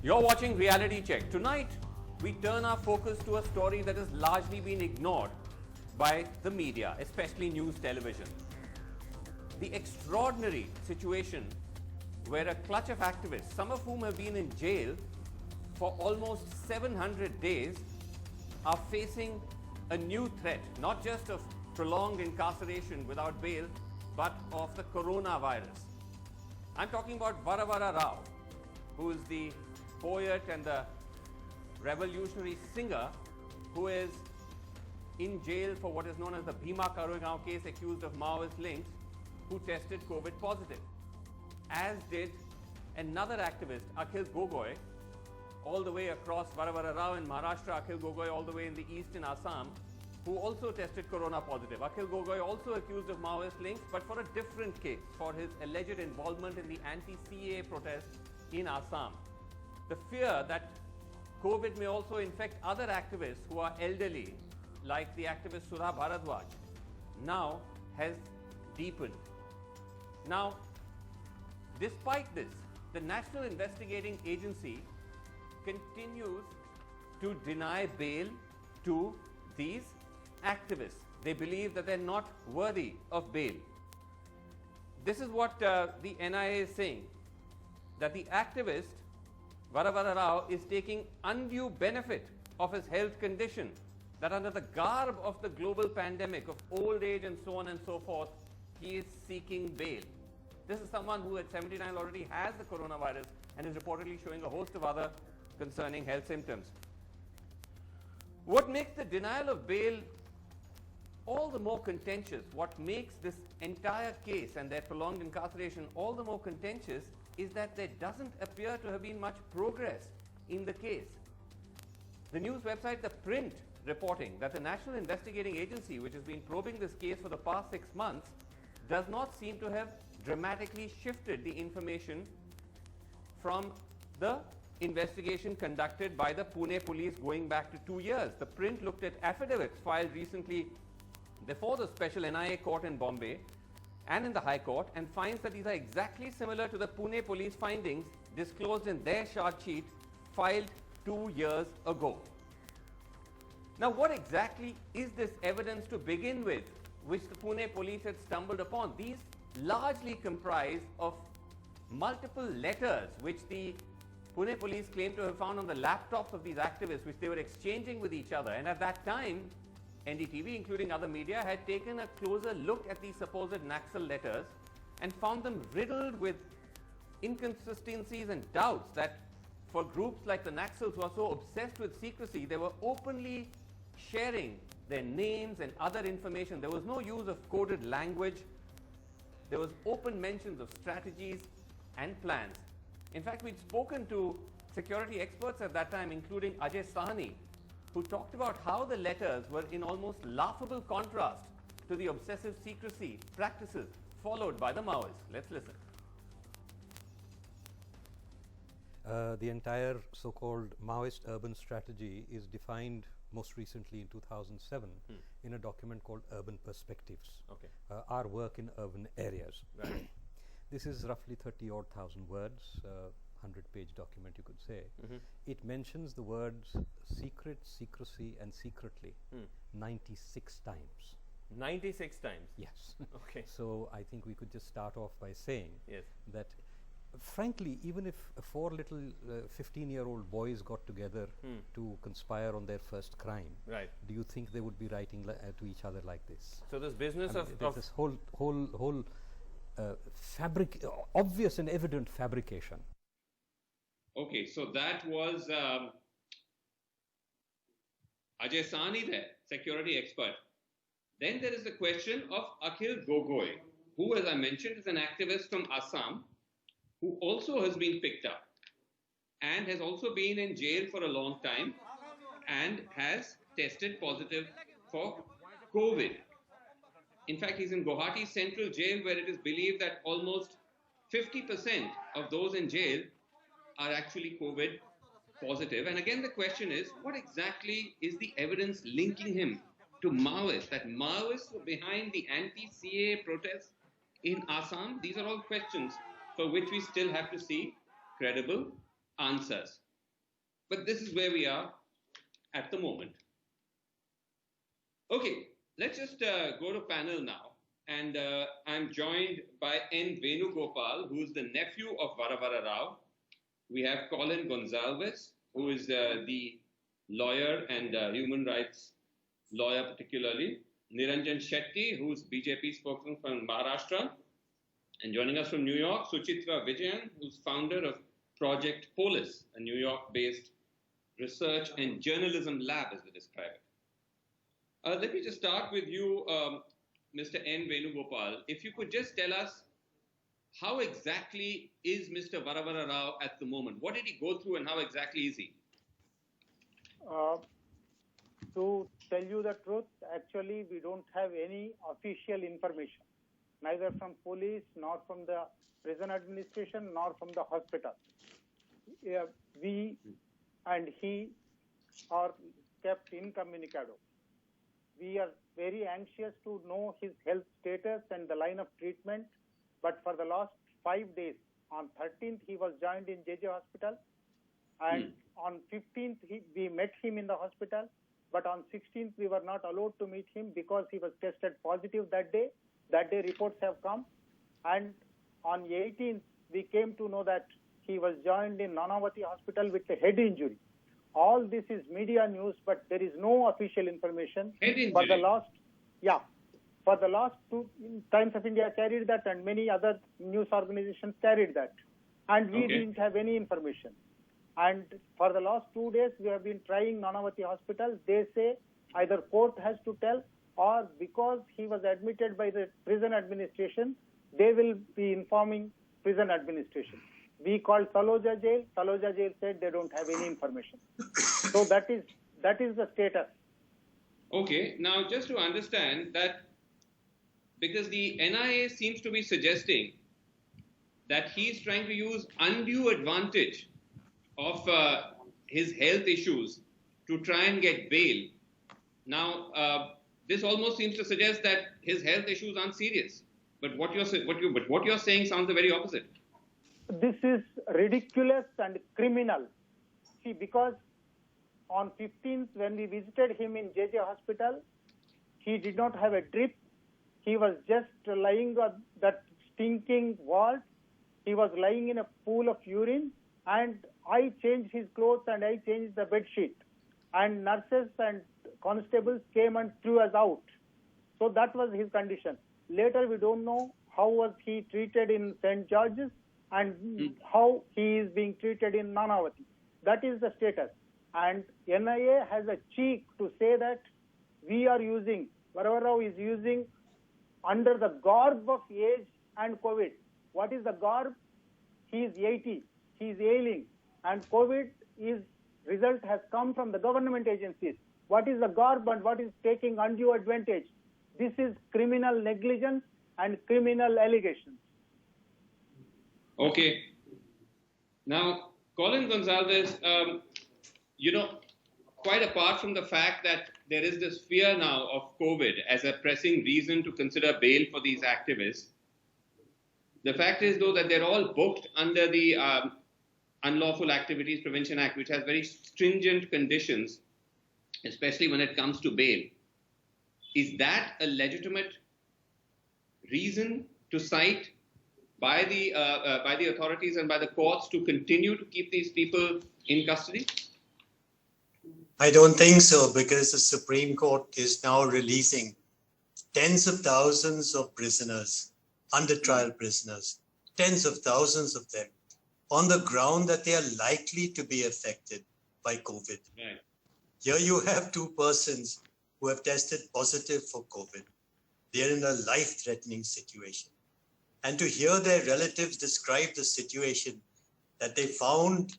You're watching Reality Check. Tonight, we turn our focus to a story that has largely been ignored by the media, especially news television. The extraordinary situation where a clutch of activists, some of whom have been in jail for almost 700 days, are facing a new threat, not just of prolonged incarceration without bail, but of the coronavirus. I'm talking about Varavara Rao, who is the poet and the revolutionary singer who is in jail for what is known as the Bhima Koregaon case, accused of Maoist links, who tested COVID positive, as did another activist, Akhil Gogoi, all the way across Varavara Rao in Maharashtra, Akhil Gogoi all the way in the east in Assam, who also tested corona positive. Akhil Gogoi also accused of Maoist links, but for a different case, for his alleged involvement in the anti-CAA protests in Assam. The fear that COVID may also infect other activists who are elderly, like the activist Sudha Bharadwaj, now has deepened. Now, despite this, the National Investigating Agency continues to deny bail to these activists. They believe that they're not worthy of bail. This is what the NIA is saying, that the activist Varavara Rao is taking undue benefit of his health condition, that under the garb of the global pandemic of old age and so on and so forth, he is seeking bail. This is someone who at 79 already has the coronavirus and is reportedly showing a host of other concerning health symptoms. What makes the denial of bail all the more contentious, what makes this entire case and their prolonged incarceration all the more contentious, is that there doesn't appear to have been much progress in the case. The news website The Print reporting that the National Investigating Agency, which has been probing this case for the past 6 months, does not seem to have dramatically shifted the information from the investigation conducted by the Pune police going back to 2 years. The Print looked at affidavits filed recently before the special NIA court in Bombay and in the High Court, and finds that these are exactly similar to the Pune police findings disclosed in their charge sheet filed 2 years ago. Now, what exactly is this evidence to begin with, which the Pune police had stumbled upon? These largely comprise of multiple letters which the Pune police claim to have found on the laptops of these activists, which they were exchanging with each other. And at that time, NDTV, including other media, had taken a closer look at these supposed Naxal letters and found them riddled with inconsistencies and doubts that for groups like the Naxals, who are so obsessed with secrecy, they were openly sharing their names and other information. There was no use of coded language. There was open mentions of strategies and plans. In fact, we'd spoken to security experts at that time, including Ajay Sahni, who talked about how the letters were in almost laughable contrast to the obsessive secrecy practices followed by the Maoists. Let's listen. The entire so-called Maoist urban strategy is defined most recently in 2007 in a document called Urban Perspectives, our work in urban areas. Right. This is roughly 30-odd thousand words, 100-page document, you could say. It mentions the words secret, secrecy, and secretly 96 times. 96 times? Yes. Okay. So I think we could just start off by saying Yes. that, frankly, even if 4 little 15-year-old boys got together to conspire on their first crime, Right. do you think they would be writing to each other like this? So this business I mean, of there's this whole obvious and evident fabrication. Okay, so that was Ajay Sahni there, security expert. Then there is the question of Akhil Gogoi, who, as I mentioned, is an activist from Assam, who also has been picked up and has also been in jail for a long time and has tested positive for COVID. In fact, he's in Guwahati Central Jail, where it is believed that almost 50% of those in jail are actually COVID positive. And again, the question is, what exactly is the evidence linking him to Maoists? That Maoists were behind the anti-CAA protests in Assam? These are all questions for which we still have to see credible answers. But this is where we are at the moment. Okay, let's just go to panel now. And I'm joined by N. Venugopal, who is the nephew of Varavara Rao. We have Colin Gonsalves, who is the lawyer and human rights lawyer particularly. Niranjan Shetty, who is BJP spokesman from Maharashtra. And joining us from New York, Suchitra Vijayan, who's founder of Project Polis, a New York-based research and journalism lab, as they describe it. Let me just start with you, Mr. N. Venugopal. If you could just tell us, how exactly is Mr. Varavara Rao at the moment? What did he go through and how exactly is he? To tell you the truth, actually, we don't have any official information, neither from police, nor from the prison administration, nor from the hospital. We and he are kept incommunicado. We are very anxious to know his health status and the line of treatment, but for the last 5 days, on 13th, he was joined in JJ Hospital, and on 15th, we met him in the hospital, but on 16th, we were not allowed to meet him because he was tested positive that day. That day, reports have come, and on 18th, we came to know that he was joined in Nanavati Hospital with a head injury. All this is media news, but there is no official information. Head injury? For the last 2, Times of India carried that, and many other news organizations carried that. And we didn't have any information. And for the last 2 days, we have been trying Nanavati Hospital. They say either court has to tell, or because he was admitted by the prison administration, they will be informing prison administration. We called Taloja Jail. Taloja Jail said they don't have any information. So that is the status. Okay, now just to understand that, because the NIA seems to be suggesting that he's trying to use undue advantage of his health issues to try and get bail. Now, this almost seems to suggest that his health issues aren't serious. But what you're saying sounds the very opposite. This is ridiculous and criminal. See, because on 15th, when we visited him in JJ Hospital, he did not have a drip. He was just lying on that stinking ward. He was lying in a pool of urine, and I changed his clothes and I changed the bed sheet. And nurses and constables came and threw us out. So that was his condition. Later, we don't know how was he treated in St. George's and how he is being treated in Nanavati. That is the status. And NIA has a cheek to say that Varavara Rao is using under the garb of age and COVID. What is the garb? He is 80. He is ailing. And COVID result has come from the government agencies. What is the garb and what is taking undue advantage? This is criminal negligence and criminal allegations. Okay. Now, Colin Gonsalves, quite apart from the fact that there is this fear now of COVID as a pressing reason to consider bail for these activists, the fact is, though, that they're all booked under the Unlawful Activities Prevention Act, which has very stringent conditions, especially when it comes to bail. Is that a legitimate reason to cite by the authorities and by the courts to continue to keep these people in custody? I don't think so, because the Supreme Court is now releasing tens of thousands of prisoners, under trial prisoners, tens of thousands of them, on the ground that they are likely to be affected by COVID. Right. Here you have 2 persons who have tested positive for COVID. They're in a life-threatening situation. And to hear their relatives describe the situation, that they found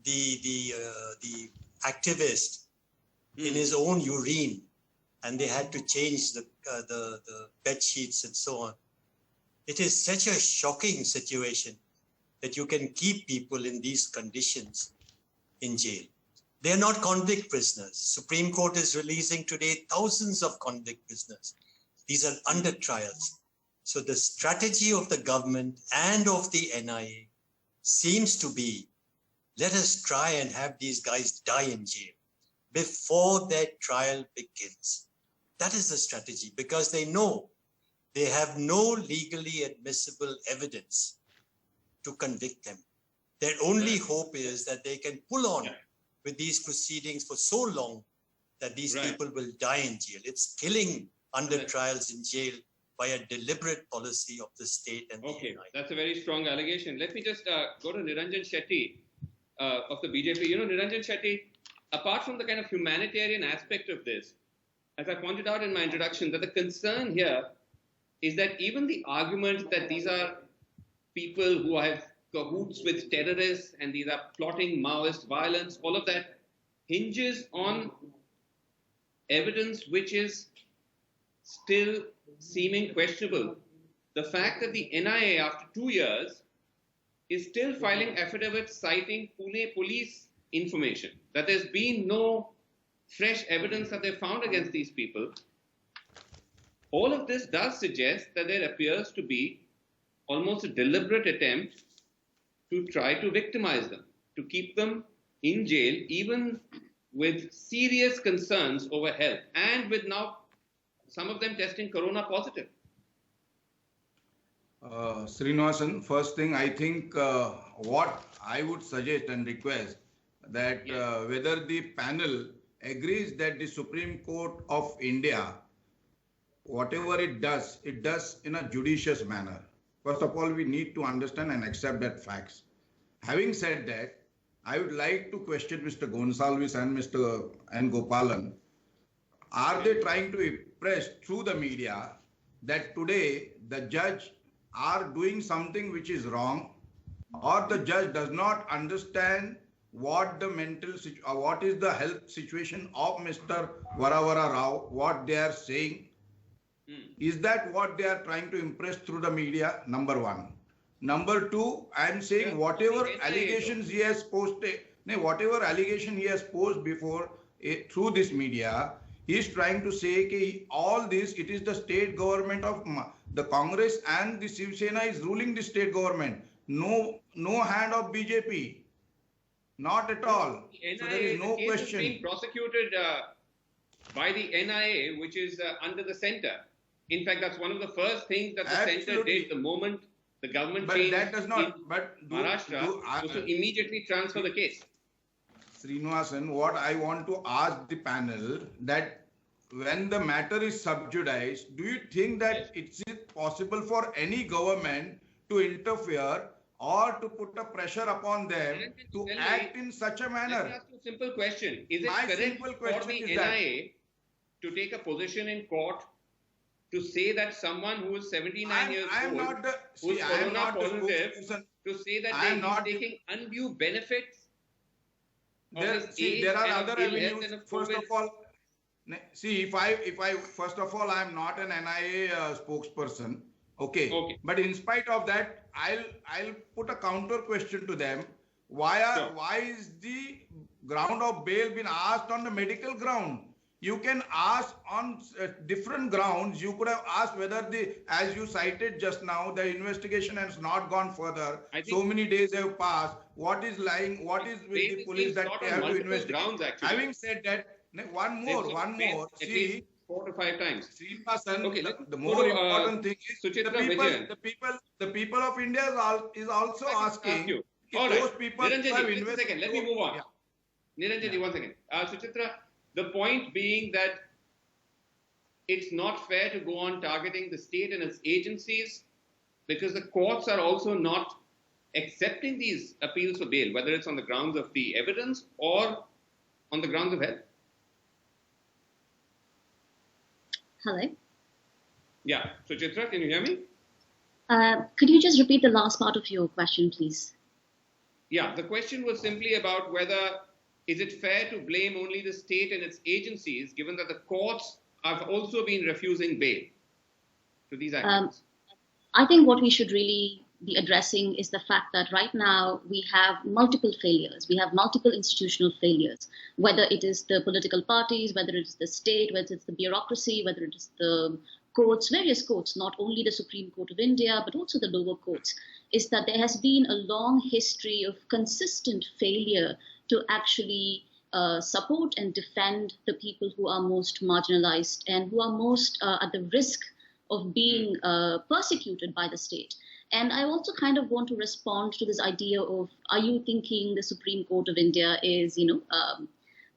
the activist in his own urine, and they had to change the bed sheets and so on. It is such a shocking situation that you can keep people in these conditions in jail. They are not convict prisoners. Supreme Court is releasing today thousands of convict prisoners. These are under trials. So the strategy of the government and of the NIA seems to be let us try and have these guys die in jail before their trial begins. That is the strategy, because they know they have no legally admissible evidence to convict them. Their only hope is that they can pull on with these proceedings for so long that these people will die in jail. It's killing under trials in jail by a deliberate policy of the state and the NIA. That's a very strong allegation. Let me just go to Niranjan Shetty of the BJP. You know, Niranjan Shetty, apart from the kind of humanitarian aspect of this, as I pointed out in my introduction, that the concern here is that even the argument that these are people who have cahoots with terrorists and these are plotting Maoist violence, all of that hinges on evidence which is still seeming questionable. The fact that the NIA, after 2 years, is still filing affidavits citing Pune police information, that there's been no fresh evidence that they found against these people. All of this does suggest that there appears to be almost a deliberate attempt to try to victimize them, to keep them in jail, even with serious concerns over health, and with now some of them testing corona positive. Srinivasan, first thing, I think what I would suggest and request that whether the panel agrees that the Supreme Court of India, whatever it does in a judicious manner. First of all, we need to understand and accept that facts. Having said that, I would like to question Mr. Gonsalves and Mr. N. Gopalan. Are they trying to impress through the media that today the judge are doing something which is wrong, or the judge does not understand what the what is the health situation of Mr. Varavara Rao, what they are saying? Is that what they are trying to impress through the media? Number one. Number two, I am saying whatever allegations he has posted, whatever allegation he has posed before through this media, he is trying to say that all this, it is the state government of the Congress and the Shiv Sena is ruling the state government. No hand of BJP. Not at all. NIA, so there is no the case question. is being prosecuted by the NIA, which is under the center. In fact, that's one of the first things that the center did the moment the government changed that does not, in Maharashtra was to immediately transfer the case. Srinivasan, what I want to ask the panel, that when the matter is sub judice, do you think that it's possible for any government to interfere or to put a pressure upon them to act in such a manner? Let me ask you a simple question. Is it correct for the NIA to take a position in court to say that someone who is 79 years old, who is corona positive, to say that they are taking undue benefits? There are other avenues. First of all, see, if I first of all, I am not an NIA spokesperson. Okay. But in spite of that, I'll put a counter question to them. Why is the ground of bail been asked on the medical ground? You can ask on different grounds. You could have asked whether as you cited just now, the investigation has not gone further. So many days have passed. What is lying? What is with the police that they have to investigate? Having said that, one more. See, 4 to 5 times. The more important thing is the people of India is also asking those people who have invested. Let me move on. Niranjan, 1 second. Suchitra, the point being that it's not fair to go on targeting the state and its agencies because the courts are also not accepting these appeals for bail, whether it's on the grounds of the evidence or on the grounds of health. Hello? Yeah. So, Chitra, can you hear me? Could you just repeat the last part of your question, please? Yeah, the question was simply about whether is it fair to blame only the state and its agencies, given that the courts have also been refusing bail to these actors? I think what we should really be addressing is the fact that right now we have multiple failures. We have multiple institutional failures, whether it is the political parties, whether it's the state, whether it's the bureaucracy, whether it is the courts, various courts, not only the Supreme Court of India, but also the lower courts, is that there has been a long history of consistent failure to actually support and defend the people who are most marginalized and who are most at the risk of being persecuted by the state. And I also kind of want to respond to this idea of, are you thinking the Supreme Court of India is,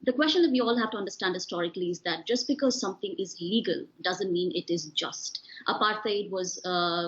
the question that we all have to understand historically is that just because something is legal doesn't mean it is just. Apartheid was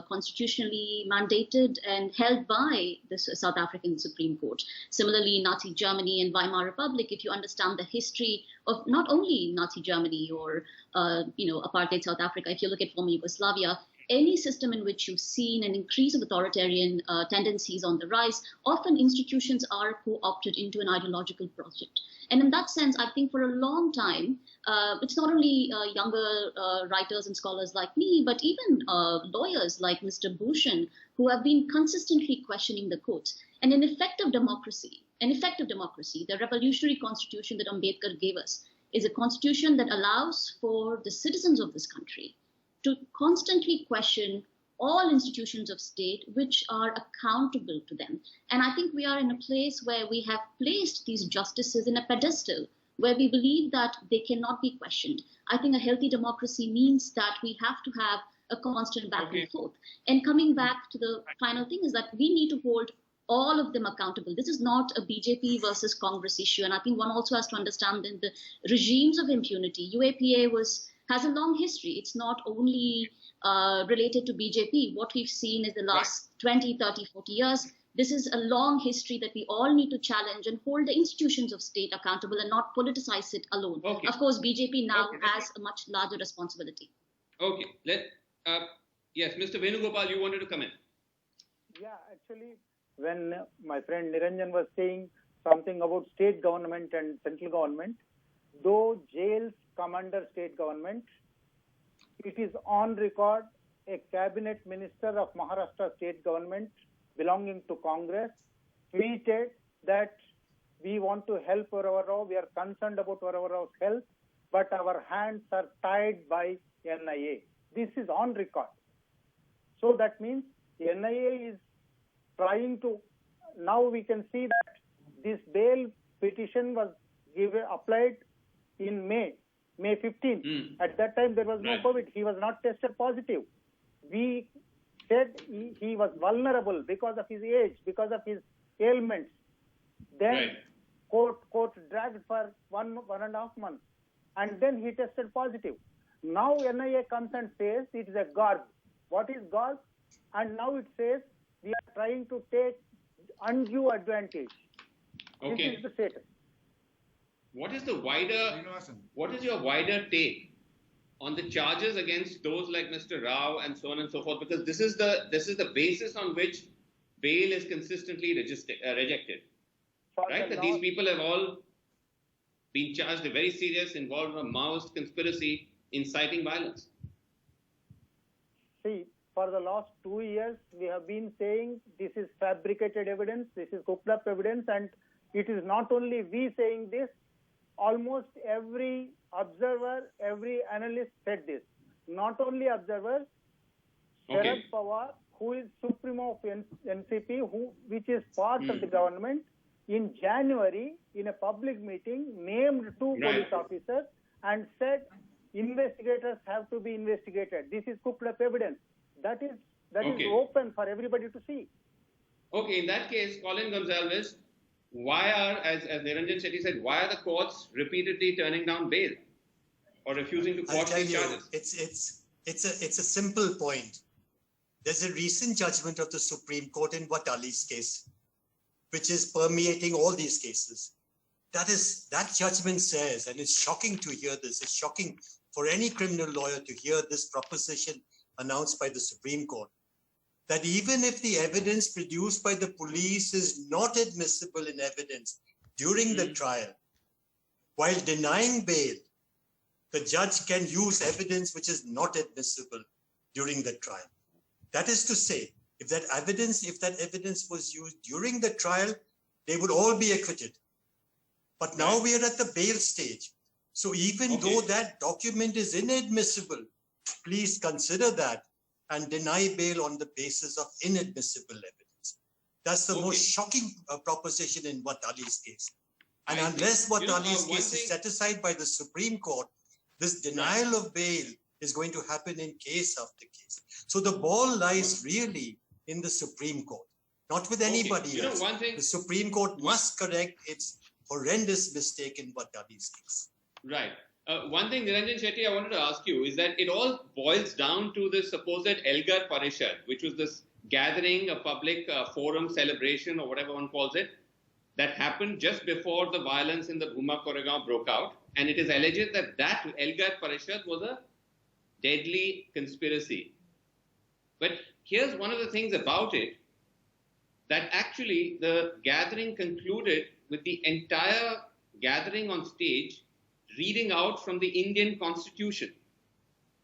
constitutionally mandated and held by the South African Supreme Court. Similarly, Nazi Germany and Weimar Republic, if you understand the history of not only Nazi Germany or, apartheid South Africa, if you look at former Yugoslavia, any system in which you've seen an increase of authoritarian tendencies on the rise, often institutions are co-opted into an ideological project. And in that sense, I think for a long time, it's not only younger writers and scholars like me, but even lawyers like Mr. Bhushan, who have been consistently questioning the courts. And an effective democracy, the revolutionary constitution that Ambedkar gave us, is a constitution that allows for the citizens of this country to constantly question all institutions of state which are accountable to them. And I think we are in a place where we have placed these justices in a pedestal where we believe that they cannot be questioned. I think a healthy democracy means that we have to have a constant back and forth. And coming back to the final thing is that we need to hold all of them accountable. This is not a BJP versus Congress issue. And I think one also has to understand that the regimes of impunity, UAPA has a long history. It's not only related to BJP. What we've seen is the last 20, 30, 40 years. This is a long history that we all need to challenge and hold the institutions of state accountable and not politicize it alone. Okay. Of course, BJP now has a much larger responsibility. Okay. Yes, Mr. Venugopal, you wanted to come in. Yeah, actually, when my friend Niranjan was saying something about state government and central government, though jails come under state government, it is on record a cabinet minister of Maharashtra state government belonging to Congress tweeted that we want to help Varavar Rao, we are concerned about Varavar Rao's health, but our hands are tied by NIA. This is on record. So that means NIA is trying to, now we can see that this bail petition was applied in May 15th. At that time, there was no COVID. He was not tested positive. We said he was vulnerable because of his age, because of his ailments. Then court dragged for one and a half months. And then he tested positive. Now NIA comes and says it is a gauze. What is gauze? And now it says we are trying to take undue advantage. Okay. This is the status. What is your wider take on the charges against those like Mr. Rao and so on and so forth? Because this is the basis on which bail is consistently rejected. Right? That these people have all been charged, they're very serious, involved in a Maoist conspiracy, inciting violence. See, for the last 2 years, we have been saying this is fabricated evidence, this is cooked up evidence, and it is not only we saying this, almost every observer, every analyst said this. Not only observers, Sharad Pawar, who is Supremo of NCP, which is part of the government, in January, in a public meeting, named 2 police officers and said investigators have to be investigated. This is cooked up evidence. That is open for everybody to see. Okay, in that case, Colin Gonsalves, why are, as Niranjan Shetty said, why are the courts repeatedly turning down bail or refusing to quash these charges? It's a simple point. There's a recent judgment of the Supreme Court in Watali's case, which is permeating all these cases. That judgment says, and it's shocking to hear this, it's shocking for any criminal lawyer to hear this proposition announced by the Supreme Court, that even if the evidence produced by the police is not admissible in evidence during the trial, while denying bail, the judge can use evidence which is not admissible during the trial. That is to say, if that evidence was used during the trial, they would all be acquitted. But now we are at the bail stage. So even though that document is inadmissible please consider that and deny bail on the basis of inadmissible evidence. That's the most shocking proposition in Watali's case. And unless Watali's case is set aside by the Supreme Court, this denial of bail is going to happen in case after case. So the ball lies really in the Supreme Court, not with anybody else. The Supreme Court must correct its horrendous mistake in Watali's case. Right. One thing, Niranjan Shetty, I wanted to ask you is that it all boils down to this supposed Elgar Parishad, which was this gathering, a public forum celebration or whatever one calls it, that happened just before the violence in the Bhuma Koregaon broke out. And it is alleged that that Elgar Parishad was a deadly conspiracy. But here's one of the things about it, that actually the gathering concluded with the entire gathering on stage reading out from the Indian Constitution.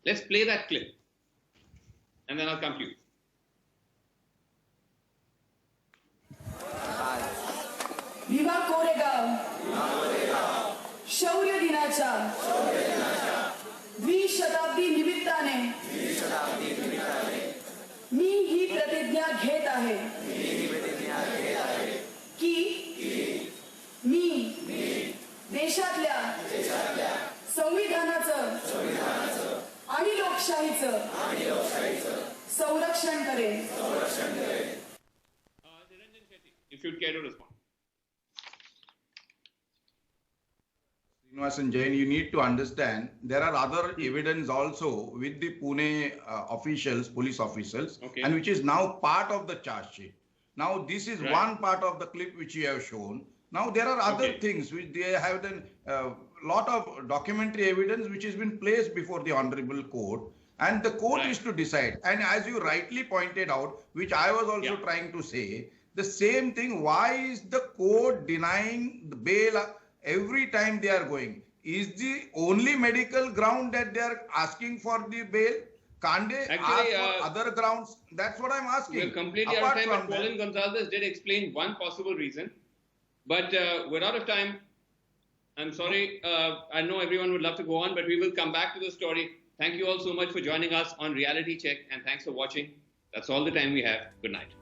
Let's play that clip, and then I'll come to you. विवा कोरेगाव शौर्य दिनाच्या द्विशताब्दी निमित्ताने मी ही प्रतिज्ञा घेत आहे की मी देशातल्या संविधानाचं आणि लोकशाहीचं संरक्षण करेन. If you'd care to respond. Srinivasan Jain, you need to understand there are other evidence also with the Pune officials, police officials, and which is now part of the charge sheet. Now this is one part of the clip which you have shown. Now there are other things which they have done, lot of documentary evidence which has been placed before the Honorable Court, and the court is to decide. And as you rightly pointed out, which I was also trying to say, the same thing, why is the court denying the bail every time they are going? Is the only medical ground that they are asking for the bail? Can't they ask for other grounds? That's what I'm asking. We're completely out of time, but Pauline Gonzalez did explain one possible reason. But we're out of time. I'm sorry. I know everyone would love to go on, but we will come back to the story. Thank you all so much for joining us on Reality Check, and thanks for watching. That's all the time we have. Good night.